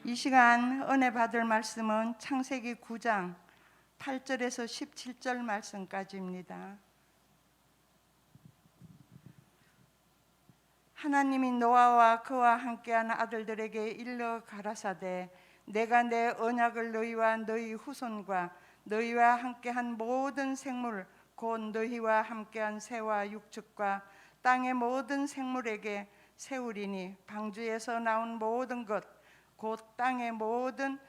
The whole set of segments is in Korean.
이 시간 은혜 받을 말씀은 창세기 9장 8절에서 17절 말씀까지입니다. 하나님이 노아와 그와 함께한 아들들에게 일러 가라사대 내가 내 언약을 너희와 너희 후손과 너희와 함께한 모든 생물 곧 너희와 함께한 새와 육축과 땅의 모든 생물에게 세우리니 방주에서 나온 모든 것 곧 땅의 모든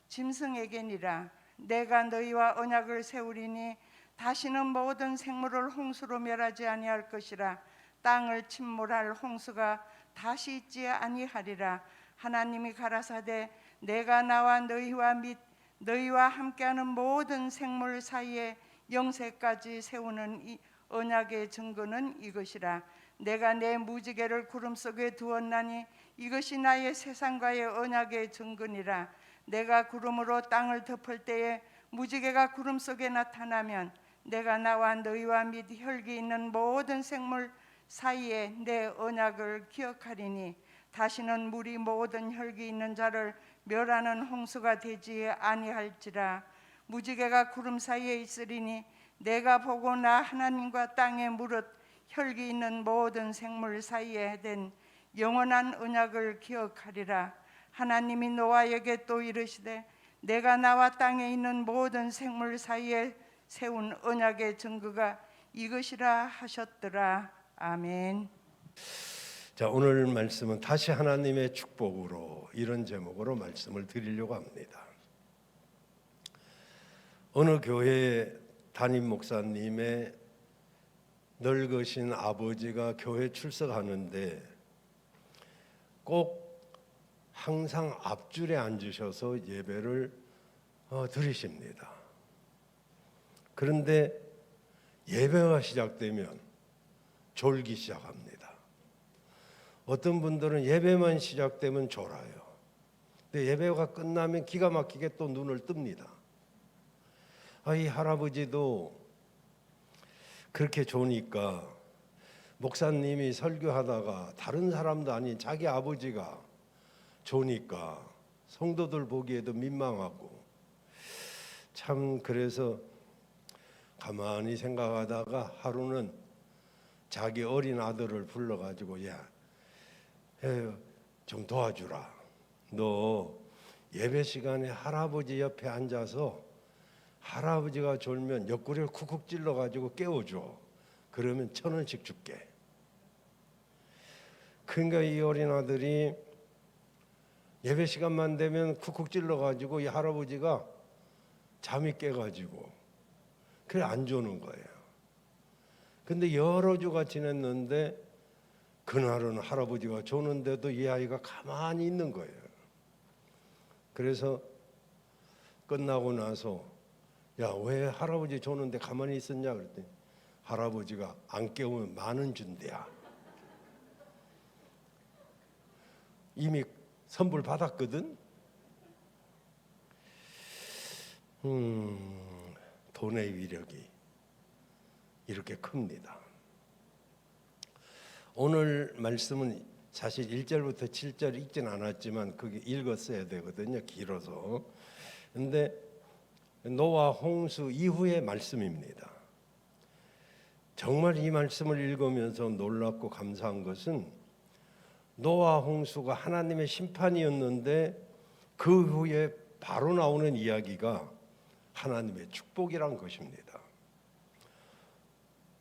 짐승에게니라. 내가 너희와 언약을 세우리니 다시는 모든 생물을 홍수로 멸하지 아니할 것이라. 땅을 침몰할 홍수가 다시 있지 아니하리라. 하나님이 가라사대 내가 나와 너희와 및 너희와 함께하는 모든 생물 사이에 영세까지 세우는 이 언약의 증거는 이것이라. 내가 내 무지개를 구름 속에 두었나니 이것이 나의 세상과의 언약의 증거니라. 내가 구름으로 땅을 덮을 때에 무지개가 구름 속에 나타나면 내가 나와 너희와 및 혈기 있는 모든 생물 사이에 내 언약을 기억하리니 다시는 물이 모든 혈기 있는 자를 멸하는 홍수가 되지 아니할지라. 무지개가 구름 사이에 있으리니 내가 보고 나 하나님과 땅에 무릇 혈기 있는 모든 생물 사이에 된 영원한 언약을 기억하리라. 하나님이 노아에게 또 이르시되 내가 나와 땅에 있는 모든 생물 사이에 세운 언약의 증거가 이것이라 하셨더라. 아멘. 자, 오늘 말씀은 다시 하나님의 축복으로 이런 제목으로 말씀을 드리려고 합니다. 어느 교회 담임 목사님의 늙으신 아버지가 교회 출석하는데 꼭 항상 앞줄에 앉으셔서 예배를 드리십니다. 그런데 예배가 시작되면 졸기 시작합니다. 어떤 분들은 예배만 시작되면 졸아요. 근데 예배가 끝나면 기가 막히게 또 눈을 뜹니다. 이 할아버지도 그렇게 좋으니까 목사님이 설교하다가 다른 사람도 아닌 자기 아버지가 좋으니까 성도들 보기에도 민망하고 참 그래서 가만히 생각하다가 하루는 자기 어린 아들을 불러가지고 야, 좀 도와주라. 너 예배 시간에 할아버지 옆에 앉아서 할아버지가 졸면 옆구리를 쿡쿡 찔러가지고 깨워줘. 그러면 1,000원씩 줄게. 그러니까 이 어린 아들이 예배 시간만 되면 쿡쿡 찔러가지고 이 할아버지가 잠이 깨가지고 그래 안 주는 거예요. 근데 여러 주가 지났는데 그날은 할아버지가 조는데도 이 아이가 가만히 있는 거예요. 그래서 끝나고 나서 야, 왜 할아버지 조는데 가만히 있었냐 그랬더니 할아버지가 안 깨우면 10,000원 준대야. 이미 선불 받았거든. 돈의 위력이 이렇게 큽니다. 오늘 말씀은 사실 1절부터 7절 읽진 않았지만 그게 읽었어야 되거든요. 길어서. 근데 노아 홍수 이후의 말씀입니다. 정말 이 말씀을 읽으면서 놀랍고 감사한 것은 노아 홍수가 하나님의 심판이었는데 그 후에 바로 나오는 이야기가 하나님의 축복이란 것입니다.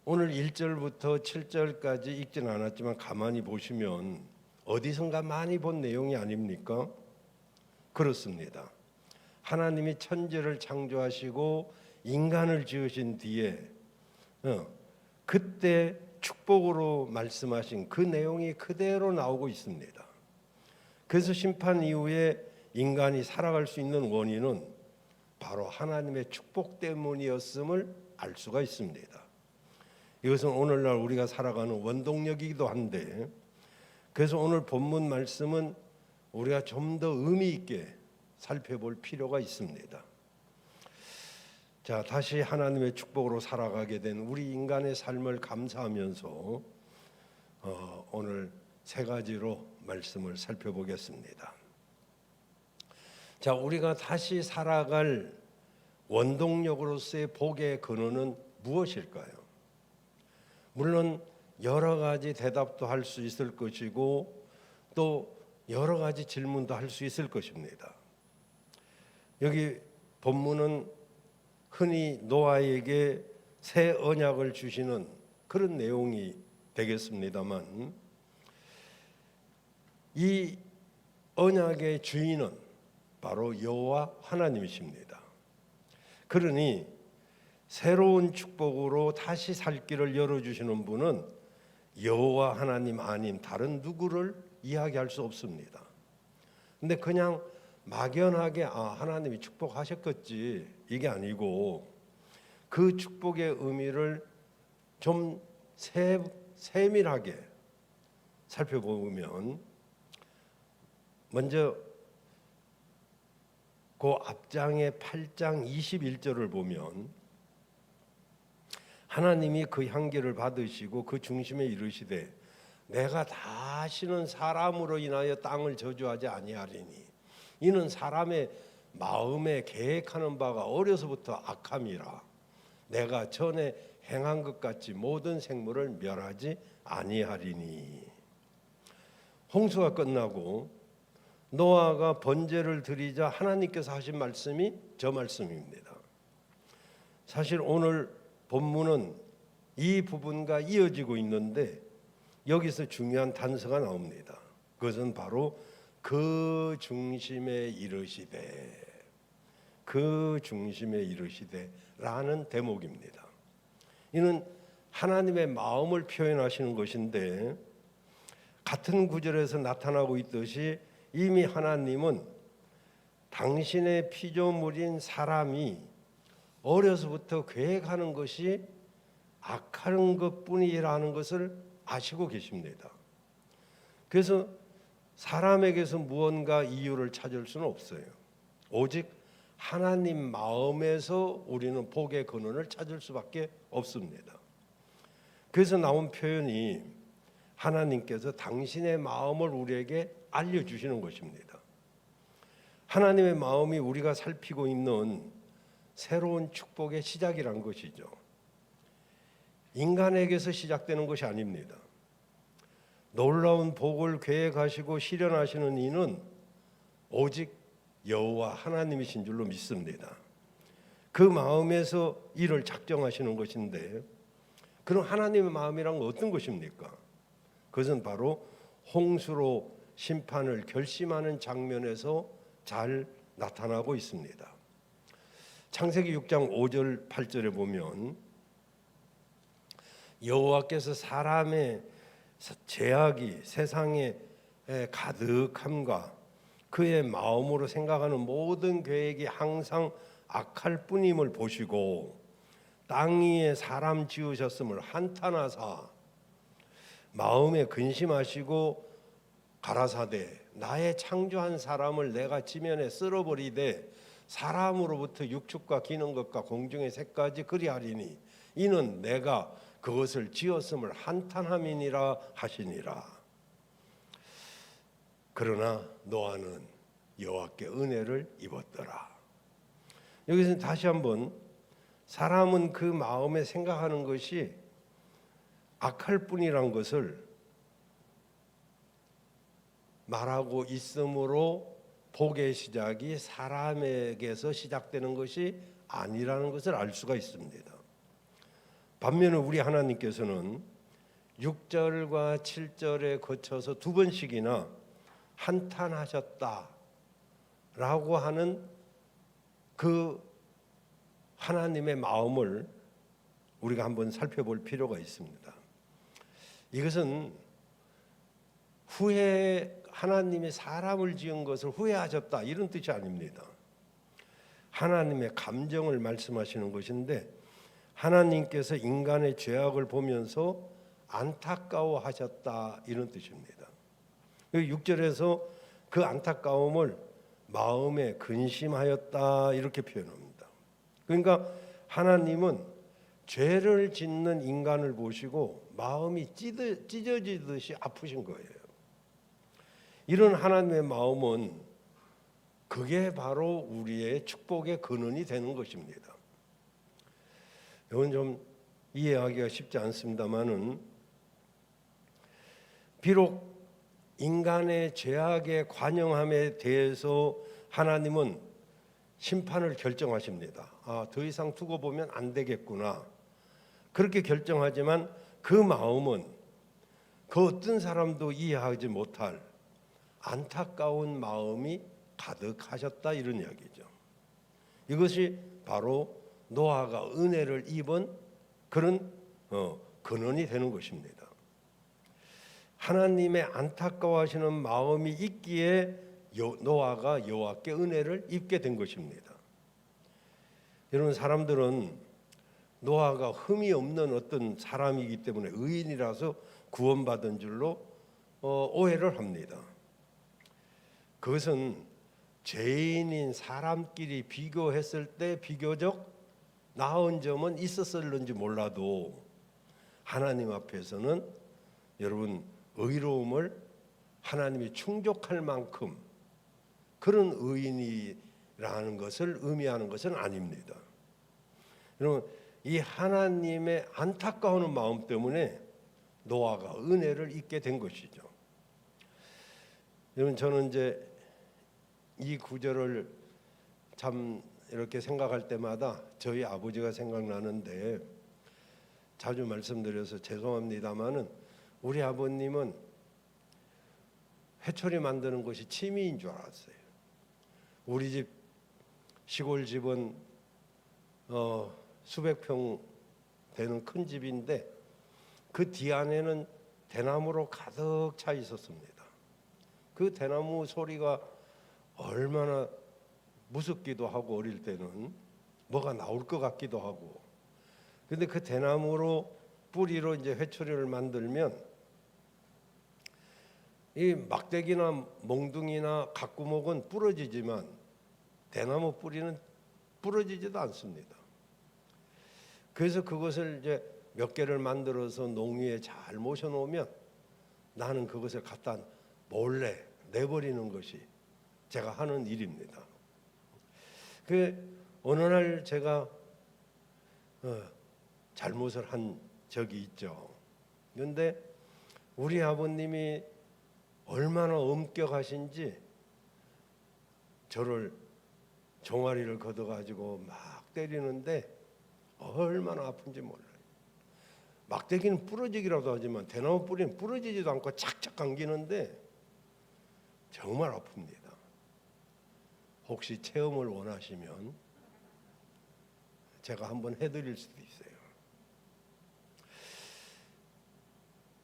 오늘 1절부터 7절까지 읽진 않았지만 가만히 보시면 어디선가 많이 본 내용이 아닙니까? 그렇습니다. 하나님이 천지를 창조하시고 인간을 지으신 뒤에 그때 축복으로 말씀하신 그 내용이 그대로 나오고 있습니다. 그래서 심판 이후에 인간이 살아갈 수 있는 원인은 바로 하나님의 축복 때문이었음을 알 수가 있습니다. 이것은 오늘날 우리가 살아가는 원동력이기도 한데 그래서 오늘 본문 말씀은 우리가 좀 더 의미 있게 살펴볼 필요가 있습니다. 자, 다시 하나님의 축복으로 살아가게 된 우리 인간의 삶을 감사하면서 오늘 3가지로 말씀을 살펴보겠습니다. 자, 우리가 다시 살아갈 원동력으로서의 복의 근원은 무엇일까요? 물론 여러 가지 대답도 할 수 있을 것이고 또 여러 가지 질문도 할 수 있을 것입니다. 여기 본문은 흔히 노아에게 새 언약을 주시는 그런 내용이 되겠습니다만, 이 언약의 주인은 바로 여호와 하나님이십니다. 그러니 새로운 축복으로 다시 살 길을 열어주시는 분은 여호와 하나님 아님 다른 누구를 이야기할 수 없습니다. 근데 그냥 막연하게 하나님이 축복하셨겠지 이게 아니고, 그 축복의 의미를 좀 세밀하게 살펴보면, 먼저 그 앞장의 8장 21절을 보면 하나님이 그 향기를 받으시고 그 중심에 이르시되 내가 다시는 사람으로 인하여 땅을 저주하지 아니하리니 이는 사람의 마음에 계획하는 바가 어려서부터 악함이라 내가 전에 행한 것 같이 모든 생물을 멸하지 아니하리니. 홍수가 끝나고 노아가 번제를 드리자 하나님께서 하신 말씀이 저 말씀입니다. 사실 오늘 본문은 이 부분과 이어지고 있는데 여기서 중요한 단서가 나옵니다. 그것은 바로 그 중심에 이르시되, 그 중심에 이르시되라는 대목입니다. 이는 하나님의 마음을 표현하시는 것인데, 같은 구절에서 나타나고 있듯이 이미 하나님은 당신의 피조물인 사람이 어려서부터 계획하는 것이 악한 것뿐이라는 것을 아시고 계십니다. 그래서 사람에게서 무언가 이유를 찾을 수는 없어요. 오직 하나님 마음에서 우리는 복의 근원을 찾을 수밖에 없습니다. 그래서 나온 표현이 하나님께서 당신의 마음을 우리에게 알려주시는 것입니다. 하나님의 마음이 우리가 살피고 있는 새로운 축복의 시작이란 것이죠. 인간에게서 시작되는 것이 아닙니다. 놀라운 복을 계획하시고 실현하시는 이는 오직 여호와 하나님이신 줄로 믿습니다. 그 마음에서 이를 작정하시는 것인데, 그럼 하나님의 마음이란 어떤 것입니까? 그것은 바로 홍수로 심판을 결심하는 장면에서 잘 나타나고 있습니다. 창세기 6장 5절 8절에 보면 여호와께서 사람의 죄악이 세상에 가득함과 그의 마음으로 생각하는 모든 계획이 항상 악할 뿐임을 보시고 땅 위에 사람 지으셨음을 한탄하사 마음에 근심하시고 가라사대 나의 창조한 사람을 내가 지면에 쓸어버리되 사람으로부터 육축과 기는 것과 공중의 새까지 그리하리니 이는 내가 그것을 지었음을 한탄함이니라 하시니라. 그러나 노아는 여호와께 은혜를 입었더라. 여기서 다시 한번 사람은 그 마음에 생각하는 것이 악할 뿐이란 것을 말하고 있으므로 복의 시작이 사람에게서 시작되는 것이 아니라는 것을 알 수가 있습니다. 반면에 우리 하나님께서는 6절과 7절에 거쳐서 두 번씩이나 한탄하셨다라고 하는 그 하나님의 마음을 우리가 한번 살펴볼 필요가 있습니다. 이것은 하나님이 사람을 지은 것을 후회하셨다 이런 뜻이 아닙니다. 하나님의 감정을 말씀하시는 것인데, 하나님께서 인간의 죄악을 보면서 안타까워하셨다 이런 뜻입니다. 6절에서 그 안타까움을 마음에 근심하였다 이렇게 표현합니다. 그러니까 하나님은 죄를 짓는 인간을 보시고 마음이 찢어지듯이 아프신 거예요. 이런 하나님의 마음은 그게 바로 우리의 축복의 근원이 되는 것입니다. 이건 좀 이해하기가 쉽지 않습니다만은, 비록 인간의 죄악의 관영함에 대해서 하나님은 심판을 결정하십니다. 더 이상 두고 보면 안 되겠구나, 그렇게 결정하지만 그 마음은 그 어떤 사람도 이해하지 못할 안타까운 마음이 가득하셨다, 이런 이야기죠. 이것이 바로 노아가 은혜를 입은 그런 근원이 되는 것입니다. 하나님의 안타까워하시는 마음이 있기에 노아가 여호와께 은혜를 입게 된 것입니다. 여러분, 사람들은 노아가 흠이 없는 어떤 사람이기 때문에 의인이라서 구원받은 줄로 오해를 합니다. 그것은 죄인인 사람끼리 비교했을 때 비교적 나은 점은 있었을는지 몰라도 하나님 앞에서는 여러분, 의로움을 하나님이 충족할 만큼 그런 의인이라는 것을 의미하는 것은 아닙니다. 여러분, 이 하나님의 안타까워하는 마음 때문에 노아가 은혜를 입게 된 것이죠. 여러분, 저는 이제 이 구절을 참 이렇게 생각할 때마다 저희 아버지가 생각나는데, 자주 말씀드려서 죄송합니다마는 우리 아버님은 회초리 만드는 것이 취미인 줄 알았어요. 우리 집 시골 집은 수백 평 되는 큰 집인데 그 뒤안에는 대나무로 가득 차 있었습니다. 그 대나무 소리가 얼마나 무섭기도 하고, 어릴 때는 뭐가 나올 것 같기도 하고. 근데 그 대나무로 뿌리로 이제 회초리를 만들면 이 막대기나 몽둥이나 각구목은 부러지지만 대나무 뿌리는 부러지지도 않습니다. 그래서 그것을 이제 몇 개를 만들어서 농위에 잘 모셔 놓으면 나는 그것을 갖다 몰래 내버리는 것이 제가 하는 일입니다. 그 어느 날 제가 잘못을 한 적이 있죠. 그런데 우리 아버님이 얼마나 엄격하신지 저를 종아리를 걷어가지고 막 때리는데 얼마나 아픈지 몰라요. 막대기는 부러지기라도 하지만 대나무 뿌리는 부러지지도 않고 착착 감기는데 정말 아픕니다. 혹시 체험을 원하시면 제가 한번 해드릴 수도 있어요.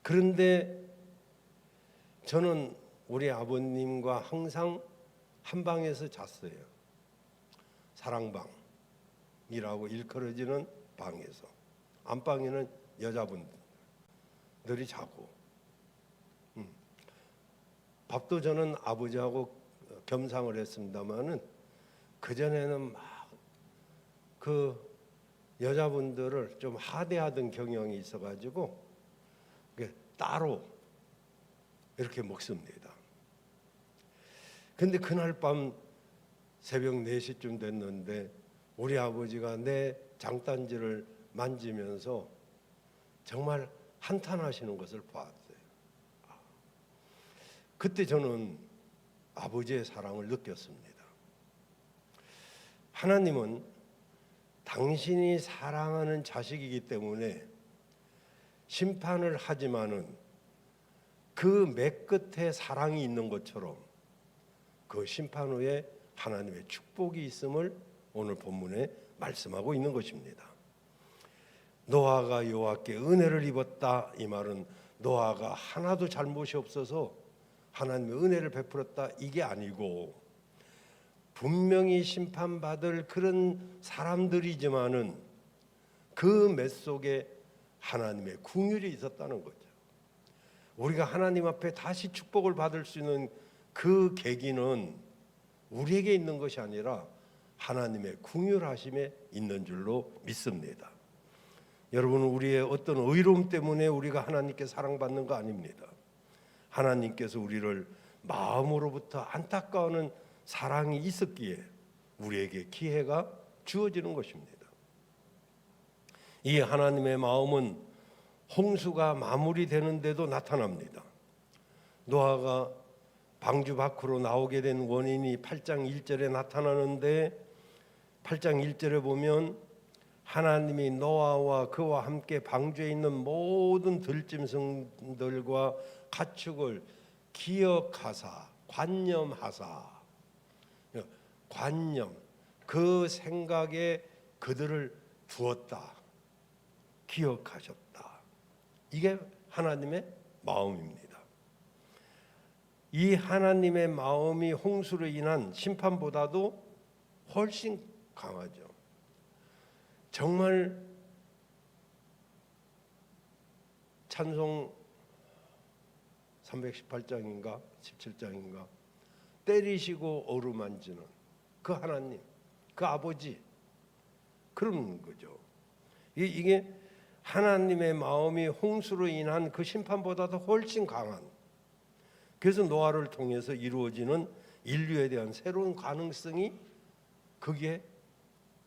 그런데 저는 우리 아버님과 항상 한 방에서 잤어요. 사랑방이라고 일컬어지는 방에서. 안방에는 여자분들이 자고, 밥도 저는 아버지하고 겸상을 했습니다마는 그 전에는 막 그 여자분들을 좀 하대하던 경향이 있어가지고 따로 이렇게 먹습니다. 근데 그날 밤 새벽 4시쯤 됐는데 우리 아버지가 내 장단지를 만지면서 정말 한탄하시는 것을 봤어요. 그때 저는 아버지의 사랑을 느꼈습니다. 하나님은 당신이 사랑하는 자식이기 때문에 심판을 하지만은 그 맨 끝에 사랑이 있는 것처럼 그 심판 후에 하나님의 축복이 있음을 오늘 본문에 말씀하고 있는 것입니다. 노아가 여호와께 은혜를 입었다, 이 말은 노아가 하나도 잘못이 없어서 하나님의 은혜를 베풀었다, 이게 아니고 분명히 심판받을 그런 사람들이지만은 그 매 속에 하나님의 긍휼이 있었다는 거죠. 우리가 하나님 앞에 다시 축복을 받을 수 있는 그 계기는 우리에게 있는 것이 아니라 하나님의 긍휼하심에 있는 줄로 믿습니다. 여러분, 우리의 어떤 의로움 때문에 우리가 하나님께 사랑받는 거 아닙니다. 하나님께서 우리를 마음으로부터 안타까워하는 사랑이 있었기에 우리에게 기회가 주어지는 것입니다. 이 하나님의 마음은 홍수가 마무리되는데도 나타납니다. 노아가 방주 밖으로 나오게 된 원인이 8장 1절에 나타나는데 8장 1절에 보면 하나님이 노아와 그와 함께 방주에 있는 모든 들짐승들과 가축을 기억하사 관념하사, 관념, 그 생각에 그들을 두었다, 기억하셨다. 이게 하나님의 마음입니다. 이 하나님의 마음이 홍수로 인한 심판보다도 훨씬 강하죠. 정말 찬송 318장인가 17장인가 때리시고 어루만지는 그 하나님, 그 아버지, 그런 거죠. 이게 하나님의 마음이 홍수로 인한 그 심판보다도 훨씬 강한, 그래서 노아를 통해서 이루어지는 인류에 대한 새로운 가능성이 거기에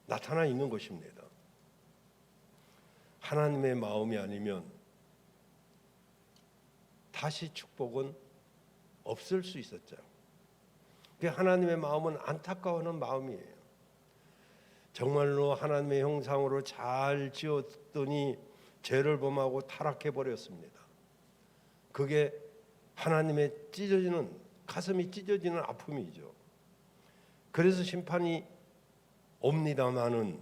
나타나 있는 것입니다. 하나님의 마음이 아니면 다시 축복은 없을 수 있었죠. 하나님의 마음은 안타까워하는 마음이에요. 정말로 하나님의 형상으로 잘 지었더니 죄를 범하고 타락해 버렸습니다. 그게 하나님의 찢어지는, 가슴이 찢어지는 아픔이죠. 그래서 심판이 옵니다마는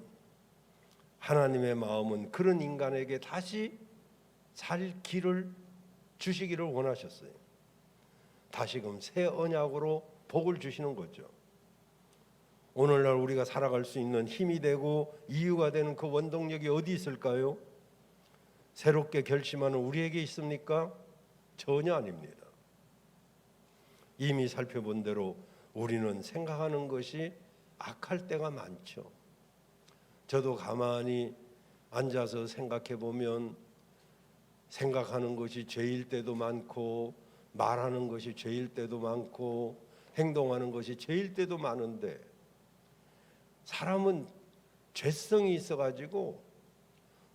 하나님의 마음은 그런 인간에게 다시 살 길을 주시기를 원하셨어요. 다시금 새 언약으로 복을 주시는 거죠. 오늘날 우리가 살아갈 수 있는 힘이 되고 이유가 되는 그 원동력이 어디 있을까요? 새롭게 결심하는 우리에게 있습니까? 전혀 아닙니다. 이미 살펴본 대로 우리는 생각하는 것이 악할 때가 많죠. 저도 가만히 앉아서 생각해 보면 생각하는 것이 죄일 때도 많고, 말하는 것이 죄일 때도 많고, 행동하는 것이 죄일 때도 많은데, 사람은 죄성이 있어가지고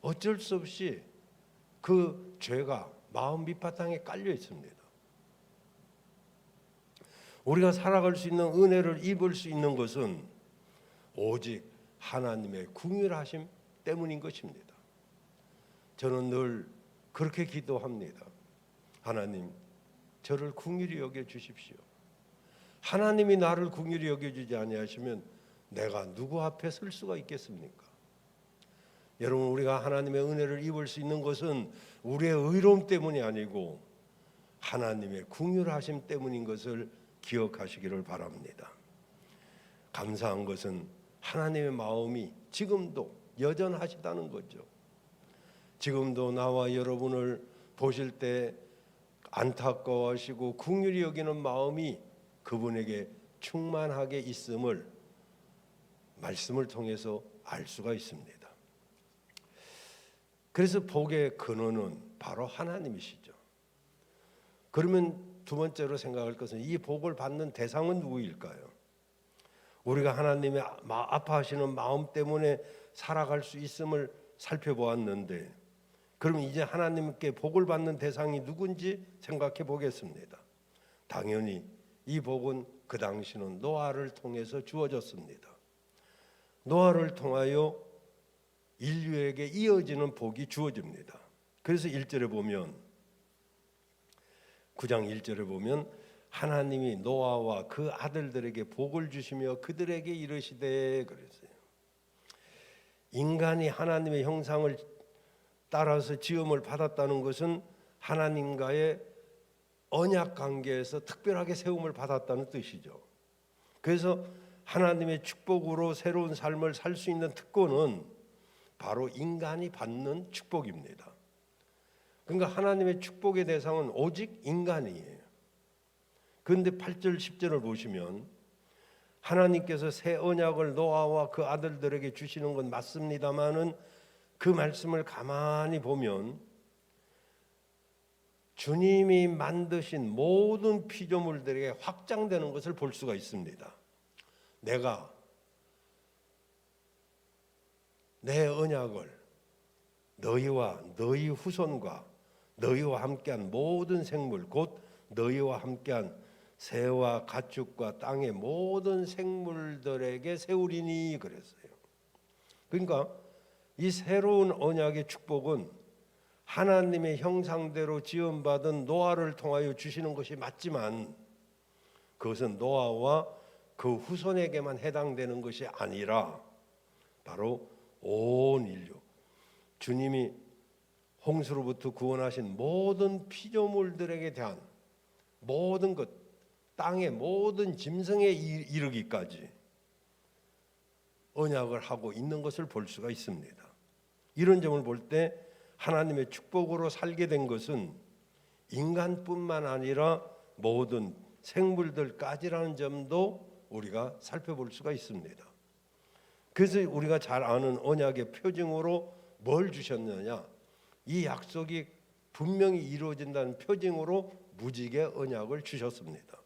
어쩔 수 없이 그 죄가 마음 밑바탕에 깔려 있습니다. 우리가 살아갈 수 있는 은혜를 입을 수 있는 것은 오직 하나님의 긍휼하심 때문인 것입니다. 저는 늘 그렇게 기도합니다. 하나님, 저를 긍휼히 여겨 주십시오. 하나님이 나를 긍휼히 여겨 주지 아니하시면 내가 누구 앞에 설 수가 있겠습니까? 여러분, 우리가 하나님의 은혜를 입을 수 있는 것은 우리의 의로움 때문이 아니고 하나님의 긍휼하심 때문인 것을 기억하시기를 바랍니다. 감사한 것은 하나님의 마음이 지금도 여전하시다는 거죠. 지금도 나와 여러분을 보실 때 안타까워하시고 긍휼히 여기는 마음이 그분에게 충만하게 있음을 말씀을 통해서 알 수가 있습니다. 그래서 복의 근원은 바로 하나님이시죠. 그러면 두 번째로 생각할 것은 이 복을 받는 대상은 누구일까요? 우리가 하나님의 아파하시는 마음 때문에 살아갈 수 있음을 살펴보았는데, 그럼 이제 하나님께 복을 받는 대상이 누군지 생각해 보겠습니다. 당연히 이 복은 그 당시는 노아를 통해서 주어졌습니다. 노아를 통하여 인류에게 이어지는 복이 주어집니다. 그래서 1절에 보면, 9장 1절에 보면 하나님이 노아와 그 아들들에게 복을 주시며 그들에게 이르시되, 그랬어요. 인간이 하나님의 형상을 따라서 지음을 받았다는 것은 하나님과의 언약 관계에서 특별하게 세움을 받았다는 뜻이죠. 그래서 하나님의 축복으로 새로운 삶을 살 수 있는 특권은 바로 인간이 받는 축복입니다. 그러니까 하나님의 축복의 대상은 오직 인간이에요. 그런데 8절 10절을 보시면 하나님께서 새 언약을 노아와 그 아들들에게 주시는 건 맞습니다마는 그 말씀을 가만히 보면 주님이 만드신 모든 피조물들에게 확장되는 것을 볼 수가 있습니다. 내가 내 언약을 너희와 너희 후손과 너희와 함께한 모든 생물 곧 너희와 함께한 새와 가축과 땅의 모든 생물들에게 세우리니 그랬어요. 그러니까 이 새로운 언약의 축복은 하나님의 형상대로 지음받은 노아를 통하여 주시는 것이 맞지만 그것은 노아와 그 후손에게만 해당되는 것이 아니라 바로 온 인류, 주님이 홍수로부터 구원하신 모든 피조물들에게 대한 모든 것, 땅의 모든 짐승에 이르기까지 언약을 하고 있는 것을 볼 수가 있습니다. 이런 점을 볼 때 하나님의 축복으로 살게 된 것은 인간뿐만 아니라 모든 생물들까지라는 점도 우리가 살펴볼 수가 있습니다. 그래서 우리가 잘 아는 언약의 표징으로 뭘 주셨느냐? 이 약속이 분명히 이루어진다는 표징으로 무지개 언약을 주셨습니다.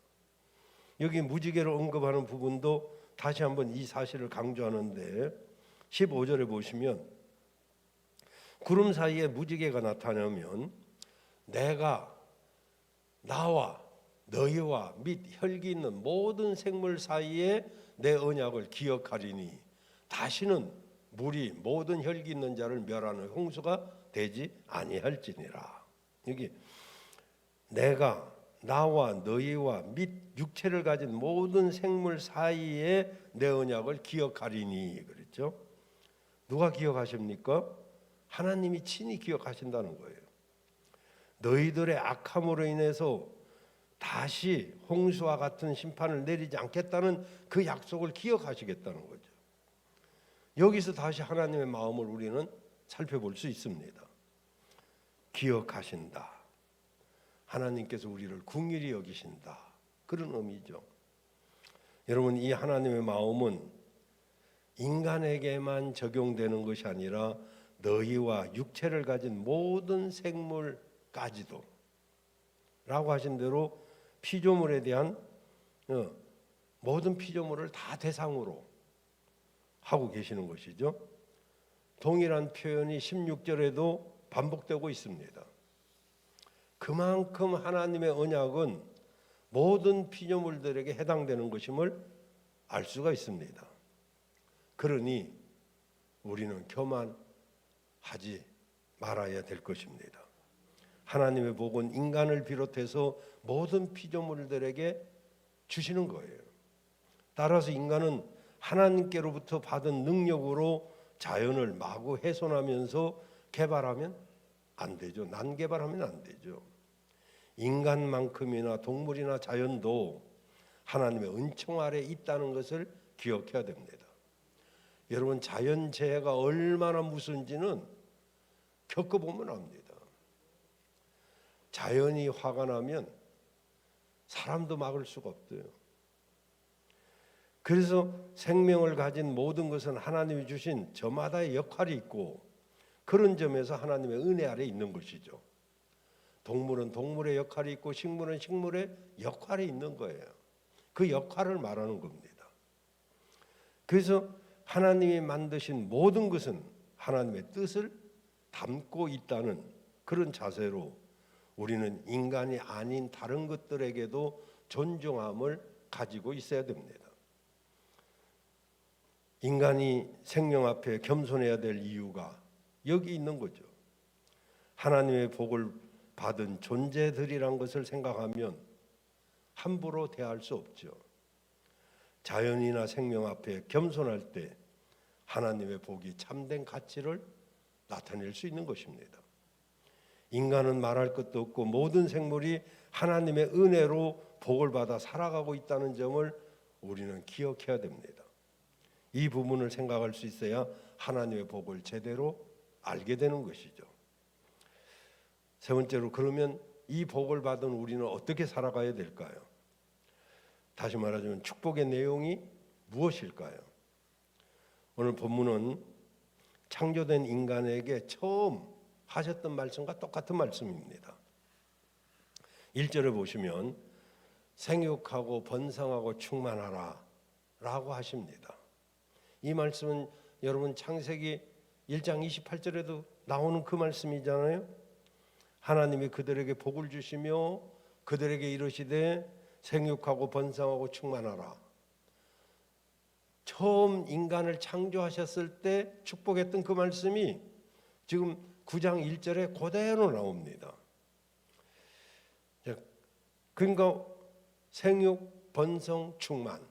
여기 무지개를 언급하는 부분도 다시 한번 이 사실을 강조하는데 15절에 보시면 구름 사이에 무지개가 나타나면 내가 나와 너희와 및 혈기 있는 모든 생물 사이에 내 언약을 기억하리니 다시는 물이 모든 혈기 있는 자를 멸하는 홍수가 되지 아니할지니라. 여기 내가 나와 너희와 및 육체를 가진 모든 생물 사이에 내 언약을 기억하리니 그랬죠. 누가 기억하십니까? 하나님이 친히 기억하신다는 거예요. 너희들의 악함으로 인해서 다시 홍수와 같은 심판을 내리지 않겠다는 그 약속을 기억하시겠다는 거죠. 여기서 다시 하나님의 마음을 우리는 살펴볼 수 있습니다. 기억하신다. 하나님께서 우리를 긍휼히 여기신다. 그런 의미죠. 여러분, 이 하나님의 마음은 인간에게만 적용되는 것이 아니라 너희와 육체를 가진 모든 생물까지도 라고 하신 대로 피조물에 대한 모든 피조물을 다 대상으로 하고 계시는 것이죠. 동일한 표현이 16절에도 반복되고 있습니다. 그만큼 하나님의 언약은 모든 피조물들에게 해당되는 것임을 알 수가 있습니다. 그러니 우리는 교만하지 말아야 될 것입니다. 하나님의 복은 인간을 비롯해서 모든 피조물들에게 주시는 거예요. 따라서 인간은 하나님께로부터 받은 능력으로 자연을 마구 훼손하면서 개발하면 안 되죠. 난개발하면 안 되죠. 인간만큼이나 동물이나 자연도 하나님의 은총 아래 있다는 것을 기억해야 됩니다. 여러분, 자연재해가 얼마나 무서운지는 겪어보면 압니다. 자연이 화가 나면 사람도 막을 수가 없어요. 그래서 생명을 가진 모든 것은 하나님이 주신 저마다의 역할이 있고 그런 점에서 하나님의 은혜 아래 있는 것이죠. 동물은 동물의 역할이 있고 식물은 식물의 역할이 있는 거예요. 그 역할을 말하는 겁니다. 그래서 하나님이 만드신 모든 것은 하나님의 뜻을 담고 있다는 그런 자세로 우리는 인간이 아닌 다른 것들에게도 존중함을 가지고 있어야 됩니다. 인간이 생명 앞에 겸손해야 될 이유가 여기 있는 거죠. 하나님의 복을 받은 존재들이란 것을 생각하면 함부로 대할 수 없죠. 자연이나 생명 앞에 겸손할 때 하나님의 복이 참된 가치를 나타낼 수 있는 것입니다. 인간은 말할 것도 없고 모든 생물이 하나님의 은혜로 복을 받아 살아가고 있다는 점을 우리는 기억해야 됩니다. 이 부분을 생각할 수 있어야 하나님의 복을 제대로 알게 되는 것이죠. 세 번째로, 그러면 이 복을 받은 우리는 어떻게 살아가야 될까요? 다시 말하자면 축복의 내용이 무엇일까요? 오늘 본문은 창조된 인간에게 처음 하셨던 말씀과 똑같은 말씀입니다. 1절에 보시면 생육하고 번성하고 충만하라. 라고 하십니다. 이 말씀은 여러분 창세기 1장 28절에도 나오는 그 말씀이잖아요. 하나님이 그들에게 복을 주시며 그들에게 이르시되 생육하고 번성하고 충만하라. 처음 인간을 창조하셨을 때 축복했던 그 말씀이 지금 9장 1절에 그대로 나옵니다. 그러니까 생육, 번성, 충만,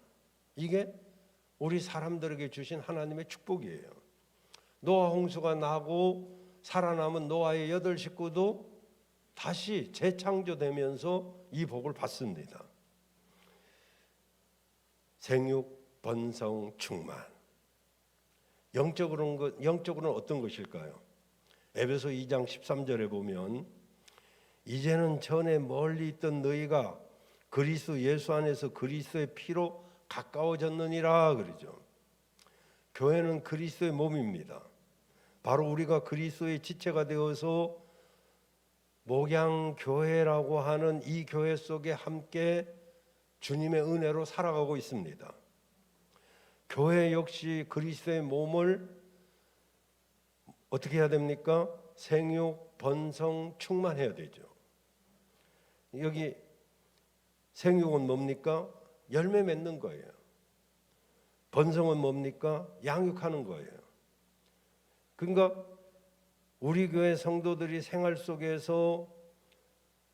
이게 우리 사람들에게 주신 하나님의 축복이에요. 노아 홍수가 나고 살아남은 노아의 8 식구도 다시 재창조되면서 이 복을 받습니다. 생육, 번성, 충만. 영적으로는 어떤 것일까요? 에베소 2장 13절에 보면 이제는 전에 멀리 있던 너희가 그리스도 예수 안에서 그리스도의 피로 가까워졌느니라 그러죠. 교회는 그리스도의 몸입니다. 바로 우리가 그리스도의 지체가 되어서 목양교회라고 하는 이 교회 속에 함께 주님의 은혜로 살아가고 있습니다. 교회 역시 그리스도의 몸을 어떻게 해야 됩니까? 생육, 번성, 충만해야 되죠. 여기 생육은 뭡니까? 열매 맺는 거예요. 번성은 뭡니까? 양육하는 거예요. 그러니까 우리 교회 성도들이 생활 속에서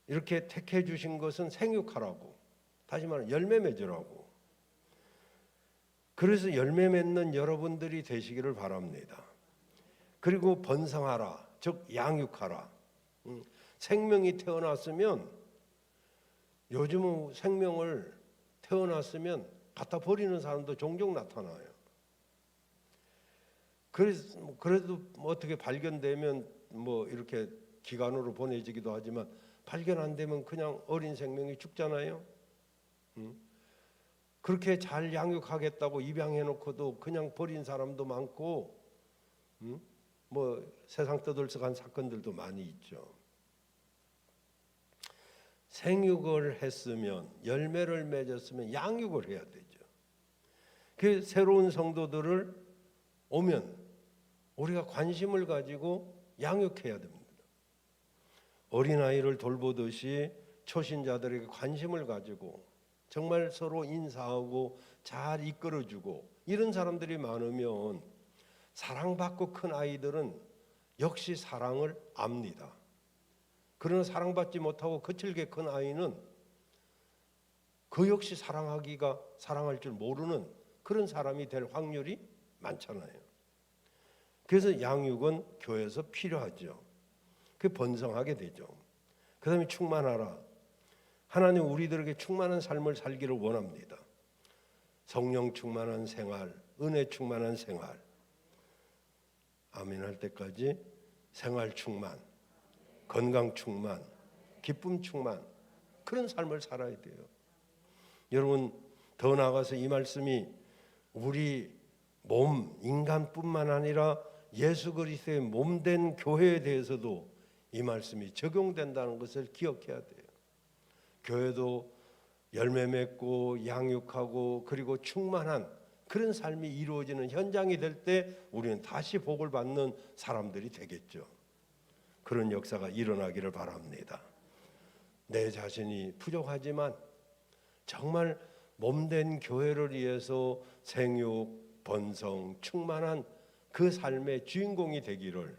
이렇게 택해 주신 것은 생육하라고, 다시 말하면 열매 맺으라고. 그래서 열매 맺는 여러분들이 되시기를 바랍니다. 그리고 번성하라, 즉 양육하라. 생명이 태어났으면, 요즘은 생명을 태어났으면 갖다 버리는 사람도 종종 나타나요. 그래도 어떻게 발견되면 이렇게 기관으로 보내지기도 하지만 발견 안 되면 그냥 어린 생명이 죽잖아요. 그렇게 잘 양육하겠다고 입양해놓고도 그냥 버린 사람도 많고, 세상 떠들썩한 사건들도 많이 있죠. 생육을 했으면, 열매를 맺었으면 양육을 해야 되죠. 그 새로운 성도들을 오면 우리가 관심을 가지고 양육해야 됩니다. 어린아이를 돌보듯이 초신자들에게 관심을 가지고 정말 서로 인사하고 잘 이끌어주고, 이런 사람들이 많으면 사랑받고 큰 아이들은 역시 사랑을 압니다. 그러나 사랑받지 못하고 거칠게 큰 아이는 그 역시 사랑할 줄 모르는 그런 사람이 될 확률이 많잖아요. 그래서 양육은 교회에서 필요하죠. 그 번성하게 되죠. 그 다음에 충만하라. 하나님 우리들에게 충만한 삶을 살기를 원합니다. 성령 충만한 생활, 은혜 충만한 생활. 아멘 할 때까지 생활 충만, 건강 충만, 기쁨 충만, 그런 삶을 살아야 돼요. 여러분, 더 나아가서 이 말씀이 우리 몸, 인간뿐만 아니라 예수 그리스도의 몸된 교회에 대해서도 이 말씀이 적용된다는 것을 기억해야 돼요. 교회도 열매 맺고 양육하고 그리고 충만한 그런 삶이 이루어지는 현장이 될 때 우리는 다시 복을 받는 사람들이 되겠죠. 그런 역사가 일어나기를 바랍니다. 내 자신이 부족하지만 정말 몸된 교회를 위해서 생육, 번성, 충만한 그 삶의 주인공이 되기를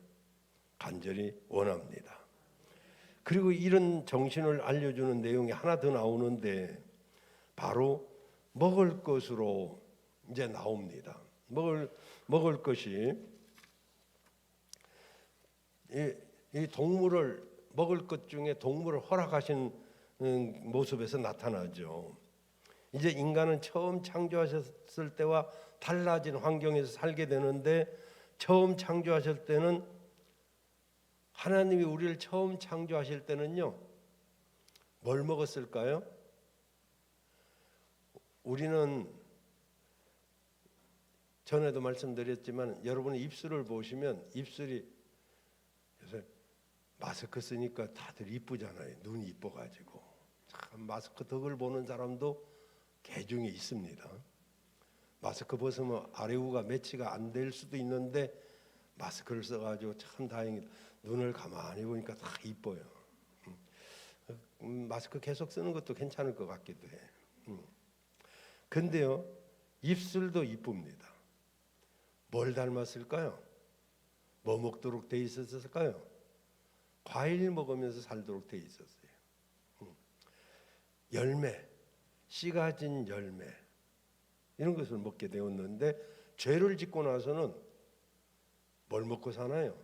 간절히 원합니다. 그리고 이런 정신을 알려주는 내용이 하나 더 나오는데, 바로 먹을 것으로 이제 나옵니다. 먹을 것이 이 동물을, 먹을 것 중에 동물을 허락하신 모습에서 나타나죠. 이제 인간은 처음 창조하셨을 때와 달라진 환경에서 살게 되는데, 처음 창조하실 때는, 하나님이 우리를 처음 창조하실 때는요, 뭘 먹었을까요? 우리는 전에도 말씀드렸지만 여러분의 입술을 보시면 입술이, 요새 마스크 쓰니까 다들 이쁘잖아요. 눈이 이뻐가지고 참 마스크 덕을 보는 사람도 개 중에 있습니다. 마스크 벗으면 아래우가 매치가 안 될 수도 있는데 마스크를 써가지고 참 다행이다. 눈을 가만히 보니까 다 이뻐요. 마스크 계속 쓰는 것도 괜찮을 것 같기도 해. 근데요, 입술도 이쁩니다. 뭘 닮았을까요? 뭐 먹도록 돼 있었을까요? 과일 먹으면서 살도록 돼 있었어요. 열매, 씨 가진 열매 이런 것을 먹게 되었는데 죄를 짓고 나서는 뭘 먹고 사나요?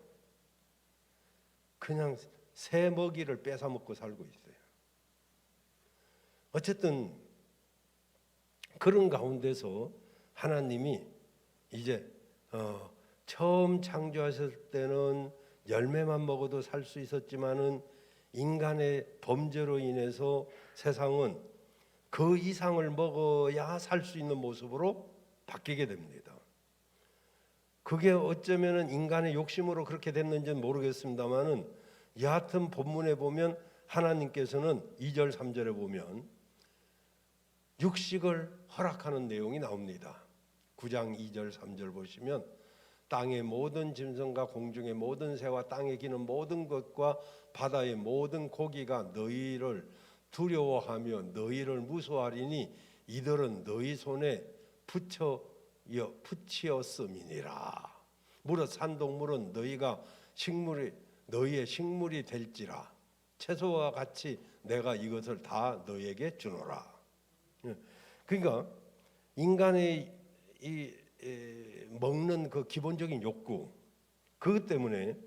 그냥 새 먹이를 뺏어 먹고 살고 있어요. 어쨌든 그런 가운데서 하나님이 이제 처음 창조하셨을 때는 열매만 먹어도 살 수 있었지만은 인간의 범죄로 인해서 세상은 그 이상을 먹어야 살 수 있는 모습으로 바뀌게 됩니다. 그게 어쩌면은 인간의 욕심으로 그렇게 됐는지는 모르겠습니다만은 여하튼 본문에 보면 하나님께서는 2절 3절에 보면 육식을 허락하는 내용이 나옵니다. 9장 2절 3절 보시면 땅의 모든 짐승과 공중의 모든 새와 땅에 기는 모든 것과 바다의 모든 고기가 너희를 두려워하며 너희를 무서워하리니 이들은 너희 손에 붙이었음이니라. 무릇 산동물은 너희의 식물이 될지라. 채소와 같이 내가 이것을 다 너희에게 주노라. 그러니까 인간의 먹는 그 기본적인 욕구, 그것 때문에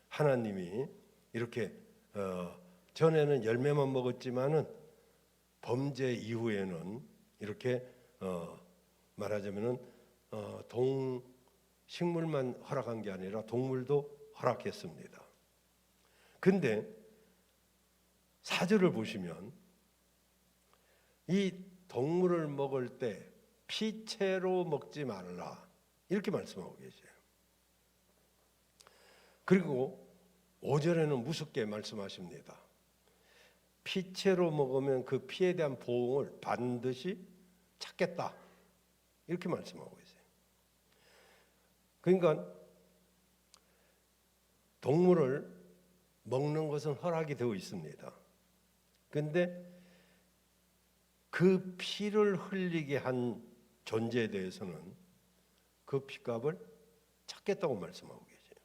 하나님이 이렇게 전에는 열매만 먹었지만은 범죄 이후에는 이렇게 말하자면은 식물만 허락한 게 아니라 동물도 허락했습니다. 근데 4절을 보시면 이 동물을 먹을 때 피채로 먹지 말라 이렇게 말씀하고 계세요. 그리고 5절에는 무섭게 말씀하십니다. 피채로 먹으면 그 피에 대한 보응을 반드시 찾겠다 이렇게 말씀하고 계세요. 그러니까 동물을 먹는 것은 허락이 되어 있습니다. 그런데 그 피를 흘리게 한 존재에 대해서는 그 피값을 찾겠다고 말씀하고 계세요.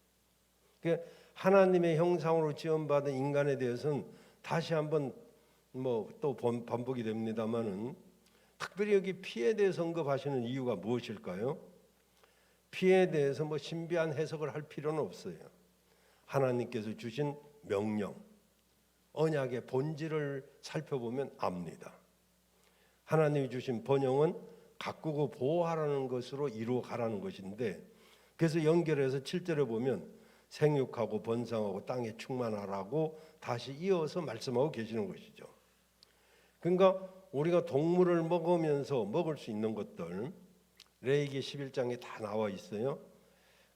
그러니까 하나님의 형상으로 지음받은 인간에 대해서는 다시 한번 또 반복이 됩니다만은 특별히 여기 피에 대해서 언급하시는 이유가 무엇일까요? 피에 대해서 신비한 해석을 할 필요는 없어요. 하나님께서 주신 명령, 언약의 본질을 살펴보면 압니다. 하나님이 주신 번영은 가꾸고 보호하라는 것으로 이루어가라는 것인데, 그래서 연결해서 7절에 보면 생육하고 번성하고 땅에 충만하라고 다시 이어서 말씀하고 계시는 것이죠. 그러니까 우리가 동물을 먹으면서 먹을 수 있는 것들 레위기 11장에 다 나와 있어요.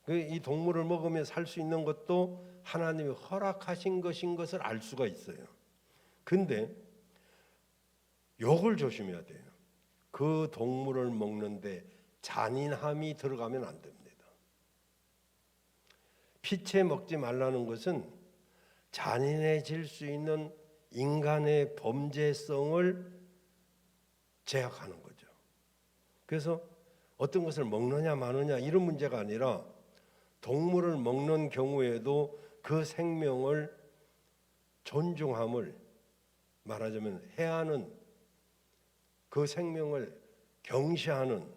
이 동물을 먹으며 살 수 있는 것도 하나님이 허락하신 것인 것을 알 수가 있어요. 근데 요걸 조심해야 돼요. 그 동물을 먹는데 잔인함이 들어가면 안 됩니다. 피채 먹지 말라는 것은 잔인해질 수 있는 인간의 범죄성을 제약하는 거죠. 그래서 어떤 것을 먹느냐 마느냐 이런 문제가 아니라 동물을 먹는 경우에도 그 생명을 존중함을 말하자면 해하는, 그 생명을 경시하는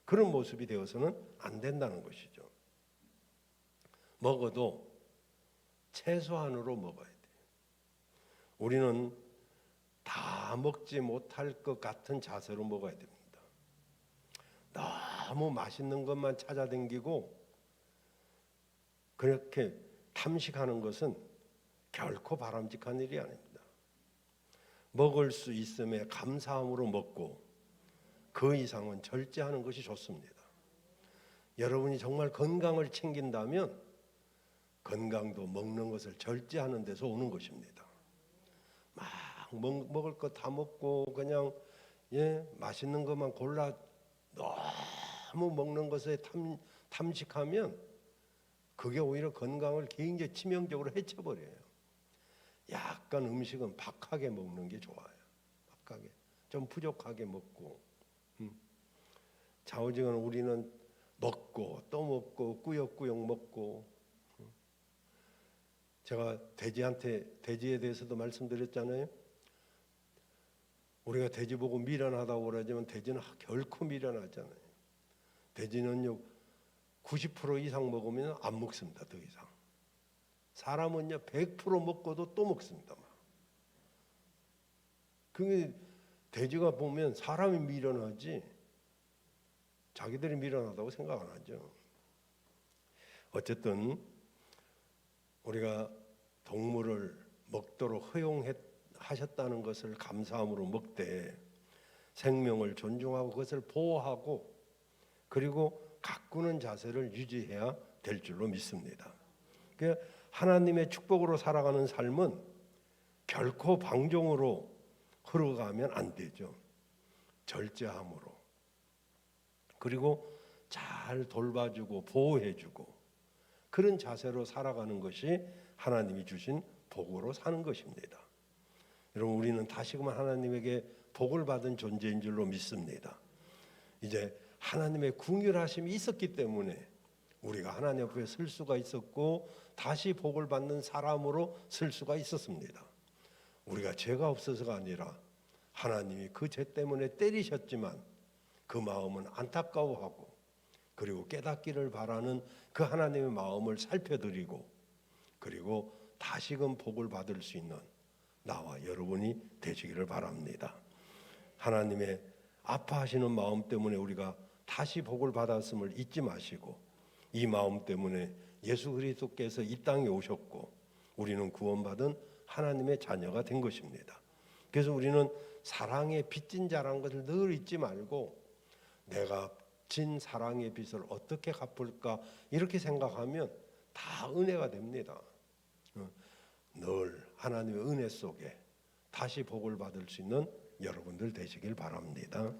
그런 모습이 되어서는 안 된다는 것이죠. 먹어도 최소한으로 먹어야 돼요. 우리는 다 먹지 못할 것 같은 자세로 먹어야 됩니다. 너무 맛있는 것만 찾아다니고 그렇게 탐식하는 것은 결코 바람직한 일이 아닙니다. 먹을 수 있음에 감사함으로 먹고 그 이상은 절제하는 것이 좋습니다. 여러분이 정말 건강을 챙긴다면 건강도 먹는 것을 절제하는 데서 오는 것입니다. 막 먹을 거 다 먹고 그냥 맛있는 것만 골라 너무 먹는 것에 탐식하면 그게 오히려 건강을 굉장히 치명적으로 해쳐버려요. 약간 음식은 박하게 먹는 게 좋아요. 박하게, 좀 부족하게 먹고. 좌우지간 우리는 먹고 또 먹고 꾸역꾸역 먹고. 제가 돼지에 대해서도 말씀드렸잖아요. 우리가 돼지 보고 미련하다고 그러지만 돼지는 결코 미련하잖아요. 돼지는요 90% 이상 먹으면 안 먹습니다. 더 이상. 사람은요 100% 먹고도 또 먹습니다. 그게 돼지가 보면 사람이 미련하지 자기들이 미련하다고 생각 안 하죠. 어쨌든 우리가 동물을 먹도록 허용하셨다는 것을 감사함으로 먹되 생명을 존중하고 그것을 보호하고 그리고 가꾸는 자세를 유지해야 될 줄로 믿습니다. 그러니까 하나님의 축복으로 살아가는 삶은 결코 방종으로 흘러가면 안 되죠. 절제함으로. 그리고 잘 돌봐주고 보호해주고 그런 자세로 살아가는 것이 하나님이 주신 복으로 사는 것입니다. 여러분 우리는 다시금 하나님에게 복을 받은 존재인 줄로 믿습니다. 이제 하나님의 긍휼하심이 있었기 때문에 우리가 하나님 앞에 설 수가 있었고 다시 복을 받는 사람으로 설 수가 있었습니다. 우리가 죄가 없어서가 아니라 하나님이 그 죄 때문에 때리셨지만 그 마음은 안타까워하고 그리고 깨닫기를 바라는 그 하나님의 마음을 살펴드리고 그리고 다시금 복을 받을 수 있는 나와 여러분이 되시기를 바랍니다. 하나님의 아파하시는 마음 때문에 우리가 다시 복을 받았음을 잊지 마시고 이 마음 때문에 예수 그리스도께서 이 땅에 오셨고 우리는 구원받은 하나님의 자녀가 된 것입니다. 그래서 우리는 사랑의 빚진 자라는 것을 늘 잊지 말고 내가 진 사랑의 빚을 어떻게 갚을까 이렇게 생각하면 다 은혜가 됩니다. 늘 하나님의 은혜 속에 다시 복을 받을 수 있는 여러분들 되시길 바랍니다.